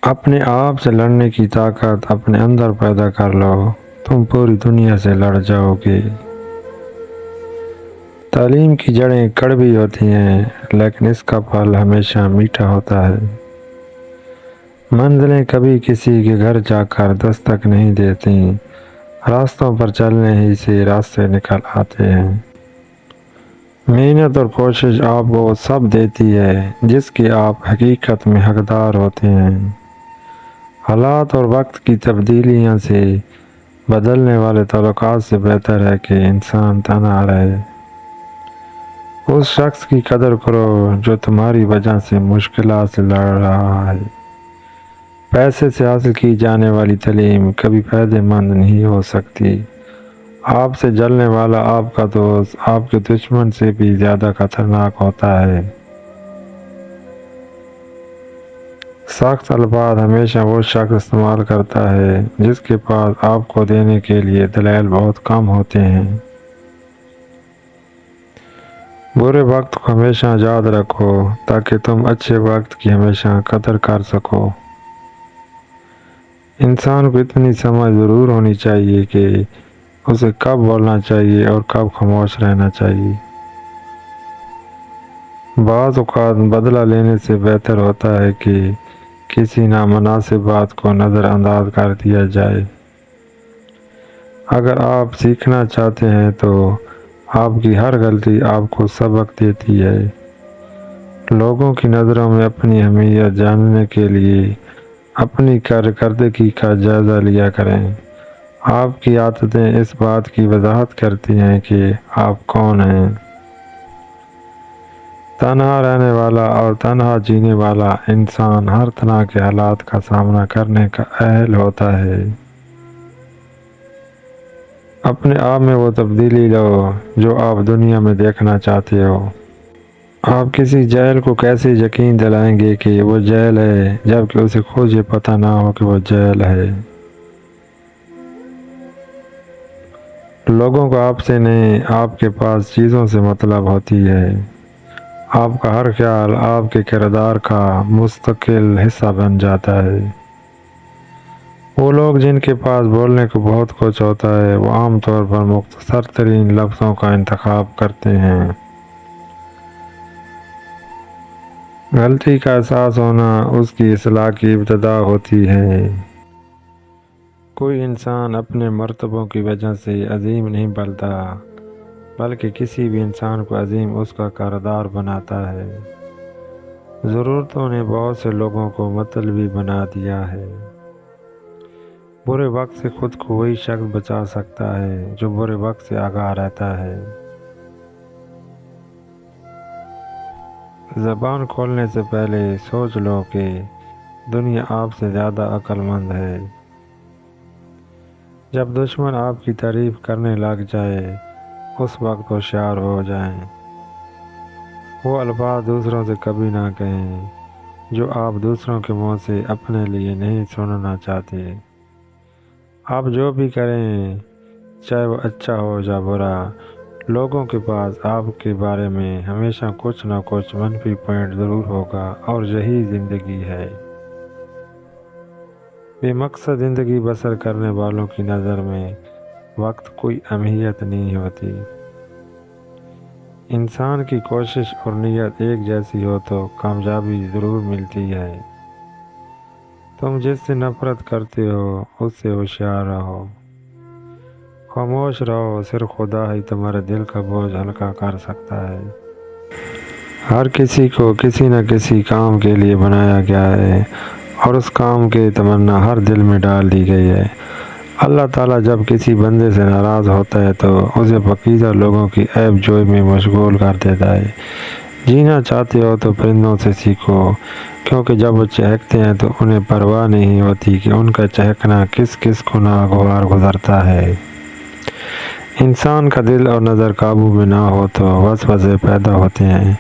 اپنے آپ سے لڑنے کی طاقت اپنے اندر پیدا کر لو، تم پوری دنیا سے لڑ جاؤ گے۔ تعلیم کی جڑیں کڑوی ہوتی ہیں لیکن اس کا پھل ہمیشہ میٹھا ہوتا ہے۔ منزلیں کبھی کسی کے گھر جا کر دستک نہیں دیتی، راستوں پر چلنے ہی سے راستے نکل آتے ہیں۔ محنت اور کوشش آپ کو وہ سب دیتی ہے جس کی آپ حقیقت میں حقدار ہوتے ہیں۔ حالات اور وقت کی تبدیلیاں سے بدلنے والے تعلقات سے بہتر ہے کہ انسان تنہا رہے۔ اس شخص کی قدر کرو جو تمہاری وجہ سے مشکلات سے لڑ رہا ہے۔ پیسے سے حاصل کی جانے والی تعلیم کبھی فائدہ مند نہیں ہو سکتی۔ آپ سے جلنے والا آپ کا دوست آپ کے دشمن سے بھی زیادہ خطرناک ہوتا ہے۔ سخت الفاظ ہمیشہ وہ شخص استعمال کرتا ہے جس کے پاس آپ کو دینے کے لیے دلائل بہت کم ہوتے ہیں۔ برے وقت کو ہمیشہ یاد رکھو تاکہ تم اچھے وقت کی ہمیشہ قدر کر سکو۔ انسان کو اتنی سمجھ ضرور ہونی چاہیے کہ اسے کب بولنا چاہیے اور کب خاموش رہنا چاہیے۔ بعض اوقات بدلہ لینے سے بہتر ہوتا ہے کہ کسی نامناسب بات کو نظر انداز کر دیا جائے۔ اگر آپ سیکھنا چاہتے ہیں تو آپ کی ہر غلطی آپ کو سبق دیتی ہے۔ لوگوں کی نظروں میں اپنی اہمیت جاننے کے لیے اپنی کارکردگی کا جائزہ لیا کریں۔ آپ کی عادتیں اس بات کی وضاحت کرتی ہیں کہ آپ کون ہیں۔ تنہا رہنے والا اور تنہا جینے والا انسان ہر طرح کے حالات کا سامنا کرنے کا اہل ہوتا ہے۔ اپنے آپ میں وہ تبدیلی لو جو آپ دنیا میں دیکھنا چاہتے ہو۔ آپ کسی جاہل کو کیسے یقین دلائیں گے کہ وہ جاہل ہے جبکہ اسے خود یہ پتہ نہ ہو کہ وہ جاہل ہے۔ لوگوں کو آپ سے نہیں آپ کے پاس چیزوں سے مطلب ہوتی ہے۔ آپ کا ہر خیال آپ کے کردار کا مستقل حصہ بن جاتا ہے۔ وہ لوگ جن کے پاس بولنے کو بہت کچھ ہوتا ہے وہ عام طور پر مختصر ترین لفظوں کا انتخاب کرتے ہیں۔ غلطی کا احساس ہونا اس کی اصلاح کی ابتدا ہوتی ہے۔ کوئی انسان اپنے مرتبوں کی وجہ سے عظیم نہیں بنتا بلکہ کسی بھی انسان کو عظیم اس کا کردار بناتا ہے۔ ضرورتوں نے بہت سے لوگوں کو مطلبی بنا دیا ہے۔ برے وقت سے خود کو وہی شخص بچا سکتا ہے جو برے وقت سے آگاہ رہتا ہے۔ زبان کھولنے سے پہلے سوچ لو کہ دنیا آپ سے زیادہ عقل مند ہے۔ جب دشمن آپ کی تعریف کرنے لگ جائے اس وقت ہوشیار ہو جائیں۔ وہ الفاظ دوسروں سے کبھی نہ کہیں جو آپ دوسروں کے منہ سے اپنے لیے نہیں سننا چاہتے۔ آپ جو بھی کریں چاہے وہ اچھا ہو یا برا، لوگوں کے پاس آپ کے بارے میں ہمیشہ کچھ نہ کچھ منفی پوائنٹ ضرور ہوگا اور یہی زندگی ہے۔ بے مقصد زندگی بسر کرنے والوں کی نظر میں وقت کوئی اہمیت نہیں ہوتی۔ انسان کی کوشش اور نیت ایک جیسی ہو تو کامیابی ضرور ملتی ہے۔ تم جس سے نفرت کرتے ہو اس سے ہوشیار رہو۔ خاموش رہو، صرف خدا ہی تمہارے دل کا بوجھ ہلکا کر سکتا ہے۔ ہر کسی کو کسی نہ کسی کام کے لیے بنایا گیا ہے اور اس کام کی تمنا ہر دل میں ڈال دی گئی ہے۔ اللہ تعالیٰ جب کسی بندے سے ناراض ہوتا ہے تو اسے پاکیزہ لوگوں کی عیب جوئی میں مشغول کر دیتا ہے۔ جینا چاہتے ہو تو پرندوں سے سیکھو کیونکہ جب وہ چہکتے ہیں تو انہیں پرواہ نہیں ہوتی کہ ان کا چہکنا کس کس کو ناگوار گزرتا ہے۔ انسان کا دل اور نظر قابو میں نہ ہو تو وسوسے پیدا ہوتے ہیں۔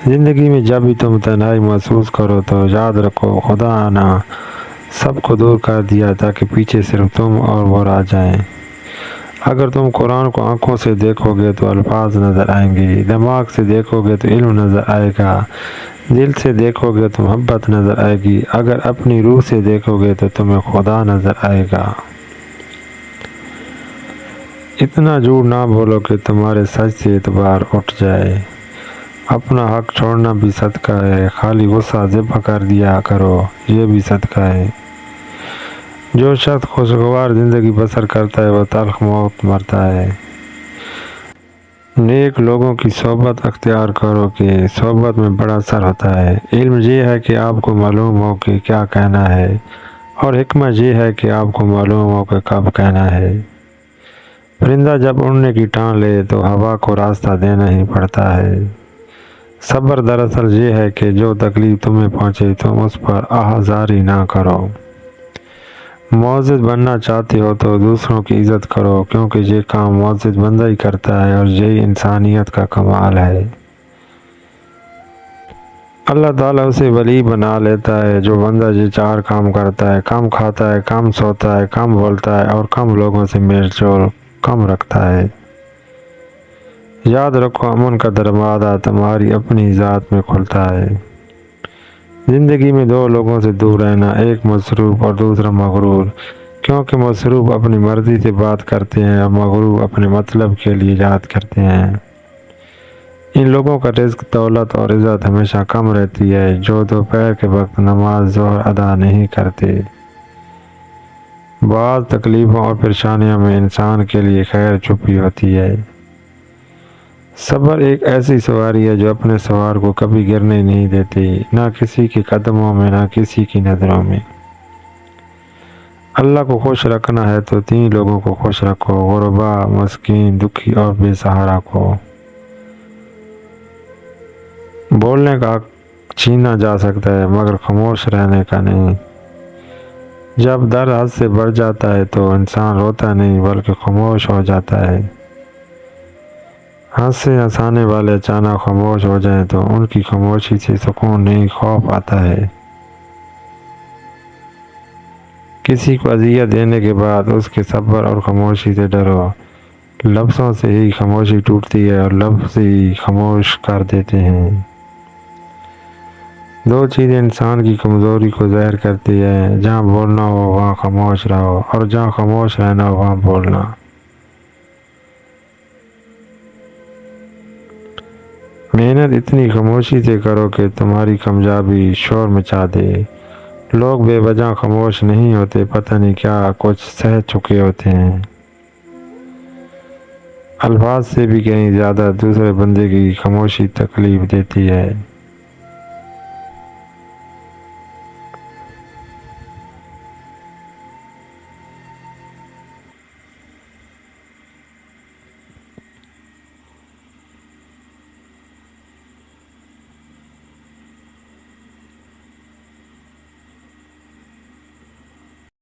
زندگی میں جب بھی تم تنہائی محسوس کرو تو یاد رکھو خدا نے سب کو دور کر دیا تاکہ پیچھے صرف تم اور وہ رہ جائیں۔ اگر تم قرآن کو آنکھوں سے دیکھو گے تو الفاظ نظر آئیں گے، دماغ سے دیکھو گے تو علم نظر آئے گا، دل سے دیکھو گے تو محبت نظر آئے گی، اگر اپنی روح سے دیکھو گے تو تمہیں خدا نظر آئے گا۔ اتنا جھوٹ نہ بولو کہ تمہارے سچ سے اعتبار اٹھ جائے۔ اپنا حق چھوڑنا بھی صدقہ ہے، خالی غصہ ذبح کر دیا کرو، یہ بھی صدقہ ہے۔ جو شخص خوشگوار زندگی بسر کرتا ہے وہ تلخ موت مرتا ہے۔ نیک لوگوں کی صحبت اختیار کرو کہ صحبت میں بڑا اثر ہوتا ہے۔ علم یہ ہے کہ آپ کو معلوم ہو کہ کیا کہنا ہے، اور حکمت یہ ہے کہ آپ کو معلوم ہو کہ کب کہنا ہے۔ پرندہ جب اڑنے کی ٹھان لے تو ہوا کو راستہ دینا ہی پڑتا ہے۔ صبر دراصل یہ ہے کہ جو تکلیف تمہیں پہنچے تم اس پر آہذاری نہ کرو۔ معزز بننا چاہتے ہو تو دوسروں کی عزت کرو، کیونکہ یہ کام معزز بندہ ہی کرتا ہے اور یہی انسانیت کا کمال ہے۔ اللہ تعالیٰ اسے ولی بنا لیتا ہے جو بندہ یہ چار کام کرتا ہے: کم کھاتا ہے، کم سوتا ہے، کم بولتا ہے اور کم لوگوں سے میل جول کم رکھتا ہے۔ یاد رکھو امن کا دروازہ تمہاری اپنی ذات میں کھلتا ہے۔ زندگی میں دو لوگوں سے دور رہنا، ایک مصروف اور دوسرا مغرور، کیونکہ مصروف اپنی مرضی سے بات کرتے ہیں اور مغرور اپنے مطلب کے لیے یاد کرتے ہیں۔ ان لوگوں کا رزق، دولت اور عزت ہمیشہ کم رہتی ہے جو دوپہر کے وقت نماز ظہر ادا نہیں کرتے۔ بعض تکلیفوں اور پریشانیوں میں انسان کے لیے خیر چھپی ہوتی ہے۔ صبر ایک ایسی سواری ہے جو اپنے سوار کو کبھی گرنے نہیں دیتی، نہ کسی کے قدموں میں نہ کسی کی نظروں میں۔ اللہ کو خوش رکھنا ہے تو تین لوگوں کو خوش رکھو: غربا، مسکین، دکھی اور بے سہارا کو۔ بولنے کا حق چھینا جا سکتا ہے مگر خاموش رہنے کا نہیں۔ جب درد حد سے بڑھ جاتا ہے تو انسان روتا نہیں بلکہ خاموش ہو جاتا ہے۔ ہنسے ہنسانے والے اچانک خاموش ہو جائیں تو ان کی خاموشی سے سکون نہیں، خوف آتا ہے۔ کسی کو اذیت دینے کے بعد اس کے صبر اور خاموشی سے ڈرو۔ لفظوں سے ہی خاموشی ٹوٹتی ہے اور لفظ ہی خاموش کر دیتے ہیں۔ دو چیزیں انسان کی کمزوری کو ظاہر کرتی ہیں: جہاں بولنا ہو وہاں خاموش رہو، اور جہاں خاموش رہنا ہو وہاں بولنا۔ محنت اتنی خاموشی سے کرو کہ تمہاری کامیابی شور مچا دے۔ لوگ بے وجہ خاموش نہیں ہوتے، پتہ نہیں کیا کچھ سہ چکے ہوتے ہیں۔ الفاظ سے بھی کہیں زیادہ دوسرے بندے کی خاموشی تکلیف دیتی ہے۔